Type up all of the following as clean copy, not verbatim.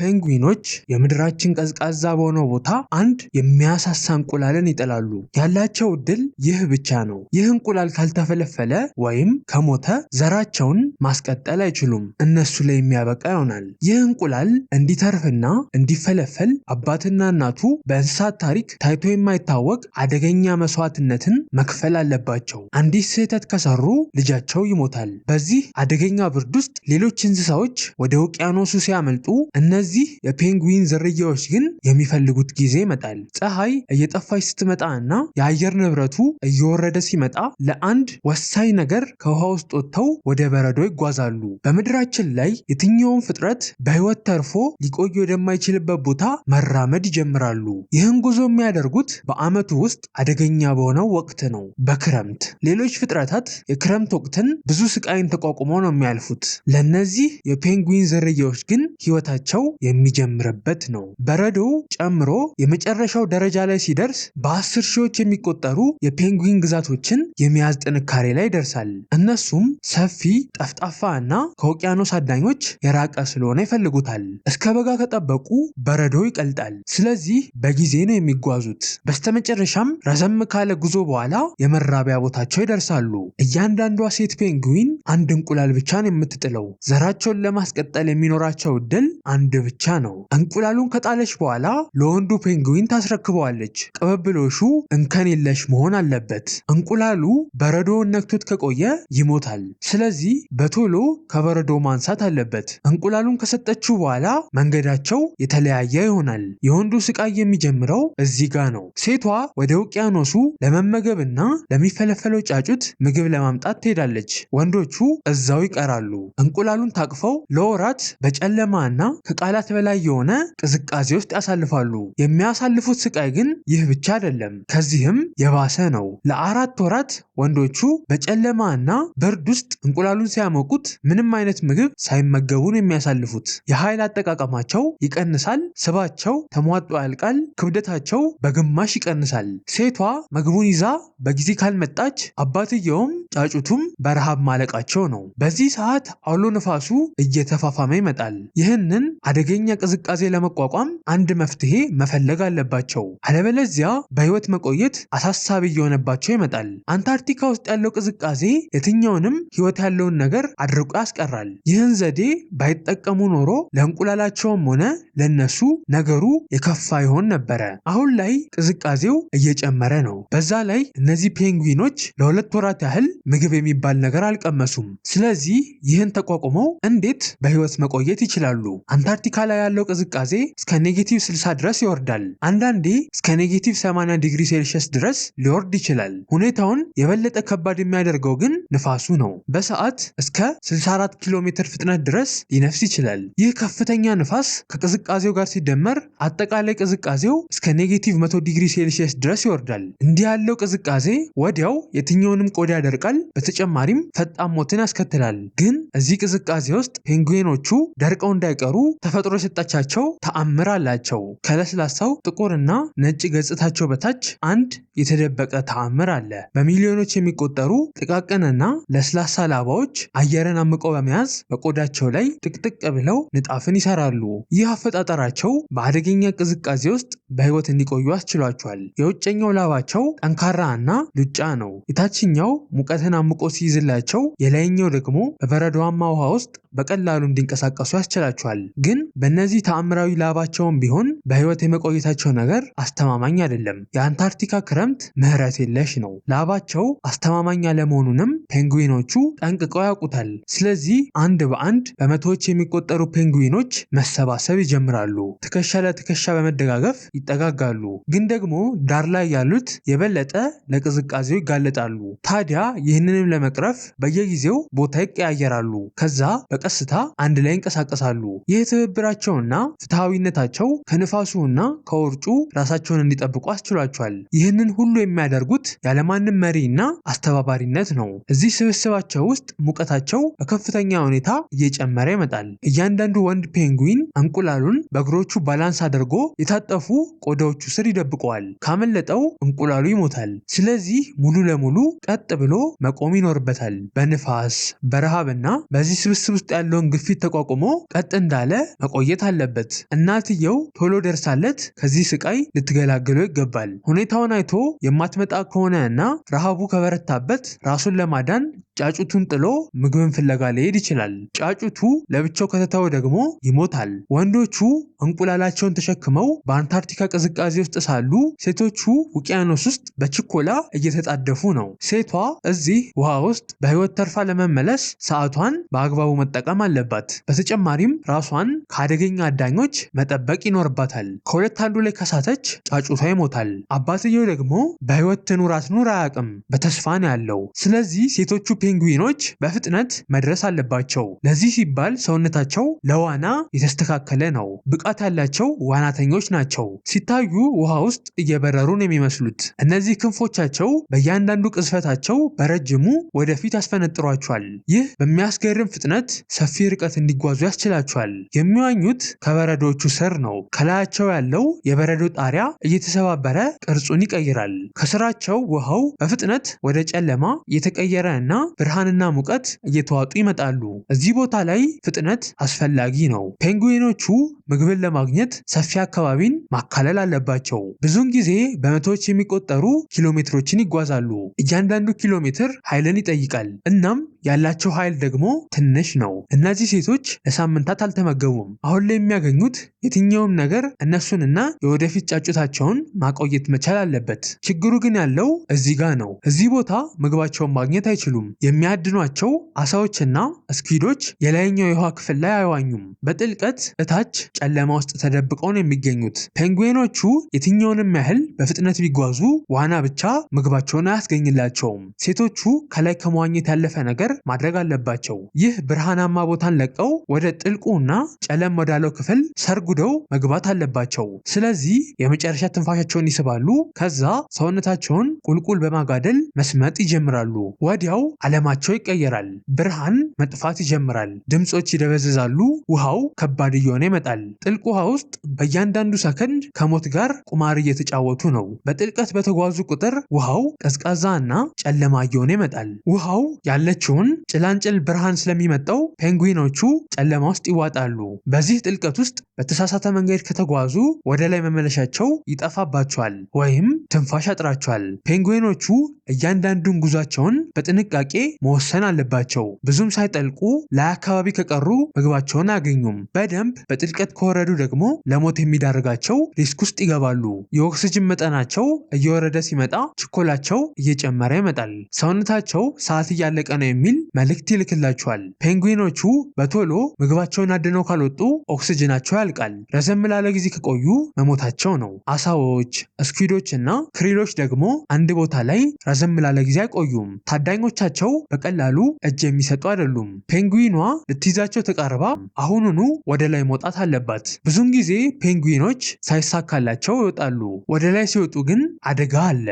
ፔንግዊኖች የምድራችን ቀዝቃዛ በሆነው ቦታ አንድ የሚያሳሳ እንቁላልን ይጥላሉ። ያላቸው እድል ይህ ብቻ ነው። ይህ እንቁላል ካልተፈለፈለ ወይም ከሞተ ዘራቸውን ማስቀጠል አይችሉም። እነሱ ላይ የሚያበቃ ይሆናል። ይህ እንቁላል እንዲተርፍና እንዲፈለፈል አባትና እናቱ በእንስሳት ታሪክ ታይቶ የማይታወቅ አደገኛ መስዋዕትነትን መክፈል አለባቸው። አንዲት ስህተት ከሰሩ ልጃቸው ይሞታል። በዚህ አደገኛ ብርድ ውስጥ ሌሎች እንስሳዎች ወደ ውቅያኖሱ ሲያመልጡ እነዚህ የፔንግዊን ዝርያዎች ግን የሚፈልጉት ጊዜ ይመጣል። ፀሐይ እየጠፋች ስትመጣ እና የአየር ንብረቱ እየወረደ ሲመጣ ለአንድ ወሳኝ ነገር ከውሃ ውስጥ ወጥተው ወደ በረዶ ይጓዛሉ። በምድራችን ላይ የትኛውም ፍጥረት በህይወት ተርፎ ሊቆይ ወደማይችልበት ቦታ መራመድ ይጀምራሉ። ይህን ጉዞ የሚያደርጉት በዓመቱ ውስጥ አደገኛ በሆነው ወቅት ነው፣ በክረምት። ሌሎች ፍጥረታት የክረምት ወቅትን ብዙ ስቃይን ተቋቁመው ነው የሚያልፉት። ለእነዚህ የፔንግዊን ዝርያዎች ግን ህይወታቸው የሚጀምርበት ነው። በረዶው ጨምሮ የመጨረሻው ደረጃ ላይ ሲደርስ በ10 ሺዎች የሚቆጠሩ የፔንግዊን ግዛቶችን የመያዝ ጥንካሬ ላይ ይደርሳል። እነሱም ሰፊ፣ ጠፍጣፋ እና ከውቅያኖስ አዳኞች የራቀ ስለሆነ ይፈልጉታል። እስከ በጋ ከጠበቁ በረዶው ይቀልጣል። ስለዚህ በጊዜ ነው የሚጓዙት። በስተመጨረሻም ረዘም ካለ ጉዞ በኋላ የመራቢያ ቦታቸው ይደርሳሉ። እያንዳንዷ ሴት ፔንግዊን አንድ እንቁላል ብቻ ነው የምትጥለው። ዘራቸውን ለማስቀጠል የሚኖራቸው እድል አንድ ብቻ ነው። እንቁላሉን ከጣለች በኋላ ለወንዱ ፔንግዊን ታስረክበዋለች። ቅብብሎሹ እንከን የለሽ መሆን አለበት። እንቁላሉ በረዶውን ነክቶት ከቆየ ይሞታል። ስለዚህ በቶሎ ከበረዶ ማንሳት አለበት። እንቁላሉን ከሰጠችው በኋላ መንገዳቸው የተለያየ ይሆናል። የወንዱ ስቃይ የሚጀምረው እዚህ ጋ ነው። ሴቷ ወደ ውቅያኖሱ ለመመገብና ለሚፈለፈለው ጫጩት ምግብ ለማምጣት ትሄዳለች። ወንዶቹ እዛው ይቀራሉ። እንቁላሉን ታቅፈው ለወራት በጨለማ እና ከቃላት በላይ የሆነ ቅዝቃዜ ውስጥ ያሳልፋሉ። የሚያሳልፉት ስቃይ ግን ይህ ብቻ አይደለም፣ ከዚህም የባሰ ነው። ለ4 ወራት ወንዶቹ በጨለማ እና ብርድ ውስጥ እንቁላሉን ሲያሞቁት ምንም አይነት ምግብ ሳይመገቡ ነው የሚያሳልፉት። የኃይል አጠቃቀማቸው ይቀንሳል፣ ስባቸው ተሟጦ ያልቃል፣ ክብደታቸው በግማሽ ይቀንሳል። ሴቷ ምግቡን ይዛ በጊዜ ካልመጣች አባትየውም ጫጩቱም በረሃብ ማለቃቸው ነው። በዚህ ሰዓት አውሎ ነፋሱ እየተፋፋመ ይመጣል። ይህንን አደገኛ ቅዝቃዜ ለመቋቋም አንድ መፍትሄ መፈለግ አለባቸው። አለበለዚያ በህይወት መቆየት አሳሳቢ እየሆነባቸው ይመጣል። አንታርክቲካ ውስጥ ያለው ቅዝቃዜ የትኛውንም ህይወት ያለውን ነገር አድርቆ ያስቀራል። ይህን ዘዴ ባይጠቀሙ ኖሮ ለእንቁላላቸውም ሆነ ለነሱ ነገሩ የከፋ ይሆን ነበረ። አሁን ላይ ቅዝቃዜው እየጨመረ ነው። በዛ ላይ እነዚህ ፔንግዊኖች ለ2 ወራት ያህል ምግብ የሚባል ነገር አልቀመሱም። ስለዚህ ይህን ተቋቁመው እንዴት በህይወት መቆየት ይችላሉ? አንታርክቲካ ላይ ያለው ቅዝቃዜ እስከ -60 ድረስ ይወርዳል። አንዳንዴ እስከ -80 ዲግሪ ሴልሺየስ ድረስ ሊወርድ ይችላል። ሁኔታውን የበለጠ ከባድ የሚያደርገው ግን ንፋሱ ነው። በሰዓት እስከ 64 ኪሎ ሜትር ፍጥነት ድረስ ሊነፍስ ይችላል። ይህ ከፍተኛ ንፋስ ከቅዝቃዜው ጋር ሲደመር አጠቃላይ ቅዝቃዜው እስከ -100 ዲግሪ ሴልሺየስ ድረስ ይወርዳል። እንዲህ ያለው ቅዝቃዜ ወዲያው የትኛውንም ቆዳ ያደርቃል። በተጨማሪም ፈጣን ሞትን ያስከትላል። ግን እዚህ ቅዝቃዜ ውስጥ ፔንግዊኖቹ ደርቀው እንዳይቀሩ ተፈጥሮ የሰጣቻቸው ተአምር አላቸው። ከለስላሳው ጥቁርና ነጭ ገጽታቸው በታች አንድ የተደበቀ ተአምር አለ። በሚሊዮኖች የሚቆጠሩ ጥቃቅንና ለስላሳ ላባዎች አየርን አምቀው በመያዝ በቆዳቸው ላይ ጥቅጥቅ ብለው ንጣፍን ይሰራሉ። ይህ አፈጣጠራቸው በአደገኛ ቅዝቃዜ ውስጥ በህይወት እንዲቆዩ አስችሏቸዋል። የውጨኛው ላባቸው ጠንካራ እና ሉጫ ነው። የታችኛው ሙቀትን አምቆ ሲይዝላቸው፣ የላይኛው ደግሞ በበረዶማ ውሃ ውስጥ በቀላሉ እንዲንቀሳቀሱ ያስችላቸዋል። ግን በእነዚህ ተአምራዊ ላባቸውም ቢሆን በህይወት የመቆየታቸው ነገር አስተማማኝ አይደለም። የአንታርክቲካ ክረምት ምህረት የለሽ ነው። ላባቸው አስተማማኝ አለመሆኑንም ፔንግዊኖቹ ጠንቅቀው ያውቁታል። ስለዚህ አንድ በአንድ በመቶዎች የሚቆጠሩ ፔንግዊኖች መሰባሰብ ይጀምራሉ። ትከሻ ለትከሻ በመደጋገፍ ይጠጋጋሉ። ግን ደግሞ ዳር ላይ ያሉት የበለጠ ለቅዝቃዜው ይጋለጣሉ። ታዲያ ይህንንም ለመቅረፍ በየጊዜው ቦታ ይቀያየራሉ። ከዛ በቀስታ አንድ ላይ ይንቀሳቀሳሉ። ይህ ትብብራቸውና ፍትሃዊነታቸው ከንፋ ከንፋሱና ከውርጩ ራሳቸውን እንዲጠብቁ አስችሏቸዋል። ይህንን ሁሉ የሚያደርጉት ያለማንም መሪና አስተባባሪነት ነው። እዚህ ስብስባቸው ውስጥ ሙቀታቸው በከፍተኛ ሁኔታ እየጨመረ ይመጣል። እያንዳንዱ ወንድ ፔንጉዊን እንቁላሉን በእግሮቹ ባላንስ አድርጎ የታጠፉ ቆዳዎቹ ስር ይደብቀዋል። ካመለጠው እንቁላሉ ይሞታል። ስለዚህ ሙሉ ለሙሉ ቀጥ ብሎ መቆም ይኖርበታል። በንፋስ በረሃብና በዚህ ስብስብ ውስጥ ያለውን ግፊት ተቋቁሞ ቀጥ እንዳለ መቆየት አለበት። እናትየው ቶሎ ደርሳለት ከዚህ ስቃይ ልትገላግለው ይገባል። ሁኔታውን አይቶ የማትመጣ ከሆነ እና ረሃቡ ከበረታበት ራሱን ለማዳን ጫጩቱን ጥሎ ምግብን ፍለጋ ሊሄድ ይችላል። ጫጩቱ ለብቻው ከተተወ ደግሞ ይሞታል። ወንዶቹ እንቁላላቸውን ተሸክመው በአንታርክቲካ ቅዝቃዜ ውስጥ ሳሉ ሴቶቹ ውቅያኖስ ውስጥ በችኮላ እየተጣደፉ ነው። ሴቷ እዚህ ውሃ ውስጥ በህይወት ተርፋ ለመመለስ ሰዓቷን በአግባቡ መጠቀም አለባት። በተጨማሪም ራሷን ከአደገኛ አዳኞች መጠበቅ ይኖርባታል። ከሁለት አንዱ ላይ ከሳተች ጫጩቷ ይሞታል። አባትየው ደግሞ በህይወት ትኑር አትኑር አያውቅም፣ በተስፋ ነው ያለው። ስለዚህ ሴቶቹ ፔንጉዊኖች በፍጥነት መድረስ አለባቸው። ለዚህ ሲባል ሰውነታቸው ለዋና የተስተካከለ ነው። ብቃት ያላቸው ዋናተኞች ናቸው። ሲታዩ ውሃ ውስጥ እየበረሩ ነው የሚመስሉት። እነዚህ ክንፎቻቸው በእያንዳንዱ ቅዝፈታቸው በረጅሙ ወደፊት ያስፈነጥሯቸዋል። ይህ በሚያስገርም ፍጥነት ሰፊ ርቀት እንዲጓዙ ያስችላቸዋል። የሚዋኙት ከበረዶቹ ስር ነው። ከላያቸው ያለው የበረዶ ጣሪያ እየተሰባበረ ቅርጹን ይቀይራል። ከስራቸው ውሃው በፍጥነት ወደ ጨለማ እየተቀየረ እና ብርሃንና ሙቀት እየተዋጡ ይመጣሉ። እዚህ ቦታ ላይ ፍጥነት አስፈላጊ ነው። ፔንጉዊኖቹ ምግብን ለማግኘት ሰፊ አካባቢን ማካለል አለባቸው። ብዙውን ጊዜ በመቶዎች የሚቆጠሩ ኪሎሜትሮችን ይጓዛሉ። እያንዳንዱ ኪሎ ሜትር ኃይልን ይጠይቃል። እናም ያላቸው ኃይል ደግሞ ትንሽ ነው። እነዚህ ሴቶች ለሳምንታት አልተመገቡም። አሁን ላይ የሚያገኙት የትኛውም ነገር እነሱንና የወደፊት ጫጩታቸውን ማቆየት መቻል አለበት። ችግሩ ግን ያለው እዚህ ጋር ነው። እዚህ ቦታ ምግባቸውን ማግኘት አይችሉም። የሚያድኗቸው አሳዎችና እስኪዶች የላይኛው የውሃ ክፍል ላይ አይዋኙም። በጥልቀት እታች ጨለማ ውስጥ ተደብቀው ነው የሚገኙት። ፔንጉዊኖቹ የትኛውንም ያህል በፍጥነት ቢጓዙ ዋና ብቻ ምግባቸውን አያስገኝላቸውም። ሴቶቹ ከላይ ከመዋኘት ያለፈ ነገር ማድረግ አለባቸው። ይህ ብርሃናማ ቦታን ለቀው ወደ ጥልቁና ጨለም ወዳለው ክፍል ሰርጉደው መግባት አለባቸው። ስለዚህ የመጨረሻ ትንፋሻቸውን ይስባሉ። ከዛ ሰውነታቸውን ቁልቁል በማጋደል መስመጥ ይጀምራሉ። ወዲያው ዓለማቸው ይቀየራል። ብርሃን መጥፋት ይጀምራል። ድምፆች ይደበዝዛሉ። ውሃው ከባድ እየሆነ ይመጣል። ጥልቅ ውሃ ውስጥ በእያንዳንዱ ሰከንድ ከሞት ጋር ቁማር እየተጫወቱ ነው። በጥልቀት በተጓዙ ቁጥር ውሃው ቀዝቃዛ እና ጨለማ እየሆነ ይመጣል። ውሃው ያለችውን ጭላንጭል ብርሃን ስለሚመጣው ፔንጉዊኖቹ ጨለማ ውስጥ ይዋጣሉ። በዚህ ጥልቀት ውስጥ በተሳሳተ መንገድ ከተጓዙ ወደ ላይ መመለሻቸው ይጠፋባቸዋል ወይም ትንፋሽ ያጥራቸዋል። ፔንጉዊኖቹ እያንዳንዱን ጉዟቸውን በጥንቃቄ መወሰን አለባቸው። ብዙም ሳይጠልቁ ላይ አካባቢ ከቀሩ ምግባቸውን አያገኙም። በደንብ በጥልቀት ከወረዱ ደግሞ ለሞት የሚዳርጋቸው ሪስክ ውስጥ ይገባሉ። የኦክስጅን መጠናቸው እየወረደ ሲመጣ ችኮላቸው እየጨመረ ይመጣል። ሰውነታቸው ሰዓት እያለቀ ነው የሚል መልእክት ይልክላቸዋል። ፔንጉዊኖቹ በቶሎ ምግባቸውን አድነው ካልወጡ ኦክስጅናቸው ያልቃል። ረዘም ላለ ጊዜ ከቆዩ መሞታቸው ነው። አሳዎች፣ እስኪዶች እና ክሪሎች ደግሞ አንድ ቦታ ላይ ረዘም ላለ ጊዜ አይቆዩም። ታዳኞቻቸው በቀላሉ እጅ የሚሰጡ አይደሉም። ፔንጉዊኗ ልትይዛቸው ተቃርባ አሁኑኑ ወደ ላይ መውጣት አለባት። ብዙውን ጊዜ ፔንጉዊኖች ሳይሳካላቸው ይወጣሉ። ወደ ላይ ሲወጡ ግን አደጋ አለ።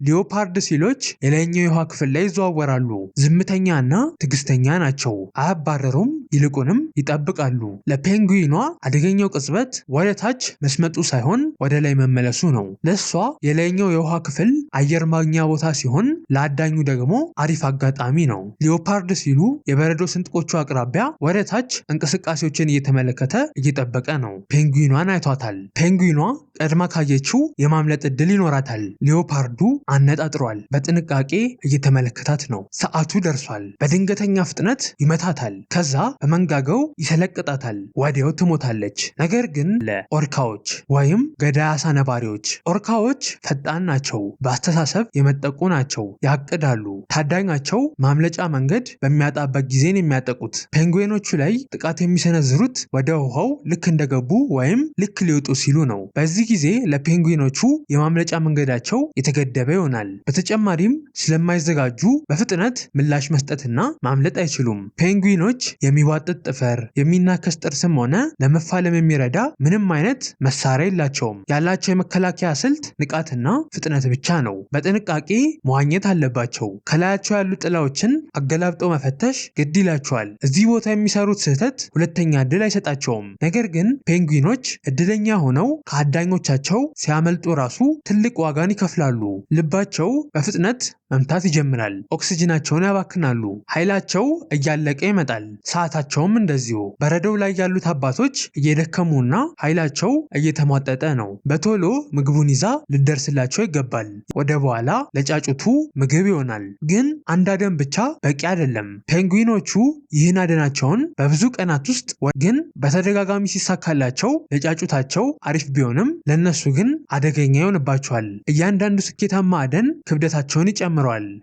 ሊዮፓርድ ሲሎች የላይኛው የውሃ ክፍል ላይ ይዘዋወራሉ። ዝምተኛ እና ትዕግስተኛ ናቸው። አያባረሩም፣ ይልቁንም ይጠብቃሉ። ለፔንጉዊኗ አደገኛው ቅጽበት ወደ ታች መስመጡ ሳይሆን ወደ ላይ መመለሱ ነው። ለእሷ የላይኛው የውሃ ክፍል አየር ማግኛ ቦታ ሲሆን፣ ለአዳኙ ደግሞ አሪፍ አጋጣሚ ነው። ሊዮፓርድ ሲሉ የበረዶ ስንጥቆቹ አቅራቢያ ወደ ታች እንቅስቃሴዎችን እየተመለከተ እየጠበቀ ነው። ፔንጉዊኗን አይቷታል። ፔንጉዊኗ ቀድማ ካየችው የማምለጥ እድል ይኖራታል። ሊዮፓርዱ አነጣጥሯል። በጥንቃቄ እየተመለከታት ነው። ሰዓቱ ደርሷል። በድንገተኛ ፍጥነት ይመታታል። ከዛ በመንጋጋው ይሰለቅጣታል። ወዲያው ትሞታለች። ነገር ግን ለኦርካዎች ወይም ገዳይ አሳ ነባሪዎች፣ ኦርካዎች ፈጣን ናቸው። በአስተሳሰብ የመጠቁ ናቸው። ያቅዳሉ። ታዳኛቸው ማምለጫ መንገድ በሚያጣበት ጊዜን የሚያጠቁት። ፔንጉዊኖቹ ላይ ጥቃት የሚሰነዝሩት ወደ ውሃው ልክ እንደገቡ ወይም ልክ ሊወጡ ሲሉ ነው። በዚህ ጊዜ ለፔንግዊኖቹ የማምለጫ መንገዳቸው የተገደበ ይሆናል። በተጨማሪም ስለማይዘጋጁ በፍጥነት ምላሽ መስጠትና ማምለጥ አይችሉም። ፔንግዊኖች የሚቧጥጥ ጥፍር፣ የሚናከስ ጥርስም ሆነ ለመፋለም የሚረዳ ምንም አይነት መሳሪያ የላቸውም። ያላቸው የመከላከያ ስልት ንቃትና ፍጥነት ብቻ ነው። በጥንቃቄ መዋኘት አለባቸው። ከላያቸው ያሉ ጥላዎችን አገላብጠው መፈተሽ ግድ ይላቸዋል። እዚህ ቦታ የሚሰሩት ስህተት ሁለተኛ እድል አይሰጣቸውም። ነገር ግን ፔንግዊኖች እድለኛ ሆነው ከአዳኞቻቸው ሲያመልጡ ራሱ ትልቅ ዋጋን ይከፍላሉ። ልባቸው በፍጥነት መምታት ይጀምራል። ኦክስጅናቸውን ያባክናሉ። ኃይላቸው እያለቀ ይመጣል። ሰዓታቸውም እንደዚሁ። በረዶው ላይ ያሉት አባቶች እየደከሙና ኃይላቸው እየተሟጠጠ ነው። በቶሎ ምግቡን ይዛ ልደርስላቸው ይገባል። ወደ በኋላ ለጫጩቱ ምግብ ይሆናል። ግን አንድ አደን ብቻ በቂ አይደለም። ፔንግዊኖቹ ይህን አደናቸውን በብዙ ቀናት ውስጥ ግን በተደጋጋሚ ሲሳካላቸው ለጫጩታቸው አሪፍ ቢሆንም ለነሱ ግን አደገኛ ይሆንባቸዋል። እያንዳንዱ ስኬታማ አደን ክብደታቸውን ይጨምራል።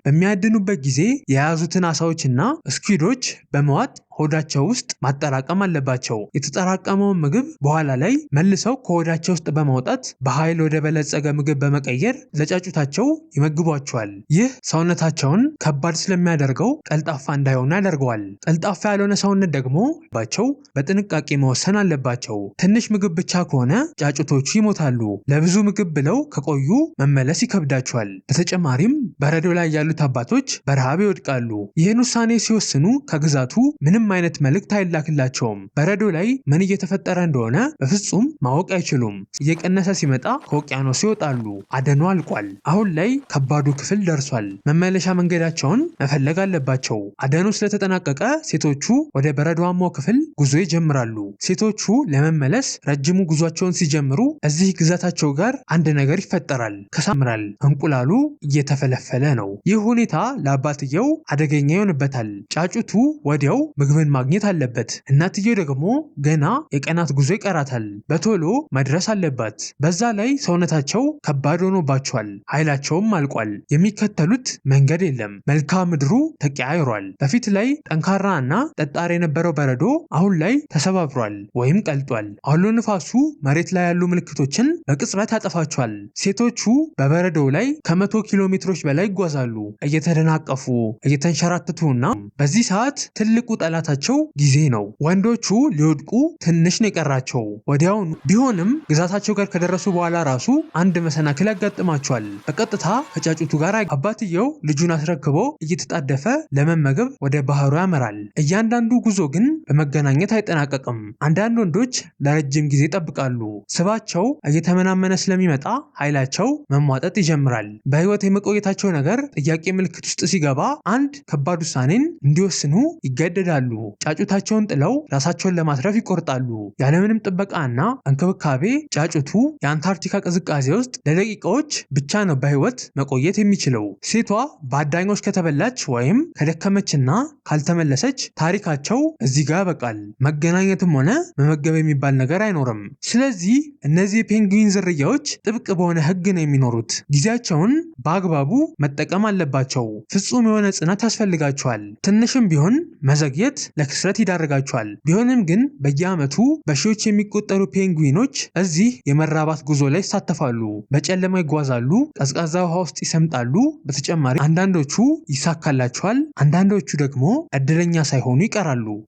በሚያድኑበት ጊዜ የያዙትን አሳዎችና ስኩዊዶች በመዋጥ ሆዳቸው ውስጥ ማጠራቀም አለባቸው። የተጠራቀመውን ምግብ በኋላ ላይ መልሰው ከሆዳቸው ውስጥ በማውጣት በኃይል ወደ በለጸገ ምግብ በመቀየር ለጫጩታቸው ይመግቧቸዋል። ይህ ሰውነታቸውን ከባድ ስለሚያደርገው ቀልጣፋ እንዳይሆኑ ያደርገዋል። ቀልጣፋ ያልሆነ ሰውነት ደግሞ ባቸው በጥንቃቄ መወሰን አለባቸው። ትንሽ ምግብ ብቻ ከሆነ ጫጩቶቹ ይሞታሉ። ለብዙ ምግብ ብለው ከቆዩ መመለስ ይከብዳቸዋል። በተጨማሪም በረዶ ላይ ያሉት አባቶች በረሃብ ይወድቃሉ። ይህን ውሳኔ ሲወስኑ ከግዛቱ ምንም አይነት መልእክት አይላክላቸውም። በረዶ ላይ ምን እየተፈጠረ እንደሆነ በፍጹም ማወቅ አይችሉም። እየቀነሰ ሲመጣ ከውቅያኖስ ይወጣሉ። አደኑ አልቋል። አሁን ላይ ከባዱ ክፍል ደርሷል። መመለሻ መንገዳቸውን መፈለግ አለባቸው። አደኑ ስለተጠናቀቀ ሴቶቹ ወደ በረዶማው ክፍል ጉዞ ይጀምራሉ። ሴቶቹ ለመመለስ ረጅሙ ጉዟቸውን ሲጀምሩ እዚህ ግዛታቸው ጋር አንድ ነገር ይፈጠራል። ከሳምራል እንቁላሉ እየተፈለፈለ ነው። ይህ ሁኔታ ለአባትየው አደገኛ ይሆንበታል። ጫጩቱ ወዲያው ምግብን ማግኘት አለበት። እናትየው ደግሞ ገና የቀናት ጉዞ ይቀራታል። በቶሎ መድረስ አለባት። በዛ ላይ ሰውነታቸው ከባድ ሆኖባቸዋል። ኃይላቸውም አልቋል። የሚከተሉት መንገድ የለም። መልክዓ ምድሩ ተቀያይሯል። በፊት ላይ ጠንካራ እና ጠጣር የነበረው በረዶ አሁን ላይ ተሰባብሯል ወይም ቀልጧል። አውሎ ንፋሱ መሬት ላይ ያሉ ምልክቶችን በቅጽበት ያጠፋቸዋል። ሴቶቹ በበረዶው ላይ ከ100 ኪሎ ሜትሮች በላይ ይጓዛሉ። እየተደናቀፉ እየተንሸራተቱ እና በዚህ ሰዓት ትልቁ ጠላታቸው ጊዜ ነው። ወንዶቹ ሊወድቁ ትንሽ ነው የቀራቸው። ወዲያውኑ ቢሆንም ግዛታቸው ጋር ከደረሱ በኋላ ራሱ አንድ መሰናክል ያጋጥማቸዋል። በቀጥታ ከጫጩቱ ጋር አባትየው ልጁን አስረክቦ እየተጣደፈ ለመመገብ ወደ ባህሩ ያመራል። እያንዳንዱ ጉዞ ግን በመገናኘት አይጠናቀቅም። አንዳንድ ወንዶች ለረጅም ጊዜ ይጠብቃሉ። ስባቸው እየተመናመነ ስለሚመጣ ኃይላቸው መሟጠጥ ይጀምራል። በህይወት የመቆየታቸው ነገር ጥያቄ ምልክት ውስጥ ሲገባ አንድ ከባድ ውሳኔን እንዲወስኑ ይገደዳሉ። ጫጩታቸውን ጥለው ራሳቸውን ለማትረፍ ይቆርጣሉ። ያለምንም ጥበቃና እንክብካቤ ጫጩቱ የአንታርክቲካ ቅዝቃዜ ውስጥ ለደቂቃዎች ብቻ ነው በህይወት መቆየት የሚችለው። ሴቷ በአዳኞች ከተበላች ወይም ከደከመችና ካልተመለሰች ታሪካቸው እዚህ ጋር ያበቃል። መገናኘትም ሆነ መመገብ የሚባል ነገር አይኖርም። ስለዚህ እነዚህ የፔንግዊን ዝርያዎች ጥብቅ በሆነ ህግ ነው የሚኖሩት። ጊዜያቸውን በአግባቡ መጠቀም አለባቸው። ፍጹም የሆነ ጽናት ያስፈልጋቸዋል። ትንሽም ቢሆን መዘግየት ለክስረት ይዳርጋቸዋል። ቢሆንም ግን በየዓመቱ በሺዎች የሚቆጠሩ ፔንግዊኖች እዚህ የመራባት ጉዞ ላይ ይሳተፋሉ። በጨለማ ይጓዛሉ፣ ቀዝቃዛ ውሃ ውስጥ ይሰምጣሉ። በተጨማሪ አንዳንዶቹ ይሳካላቸዋል፣ አንዳንዶቹ ደግሞ እድለኛ ሳይሆኑ ይቀራሉ።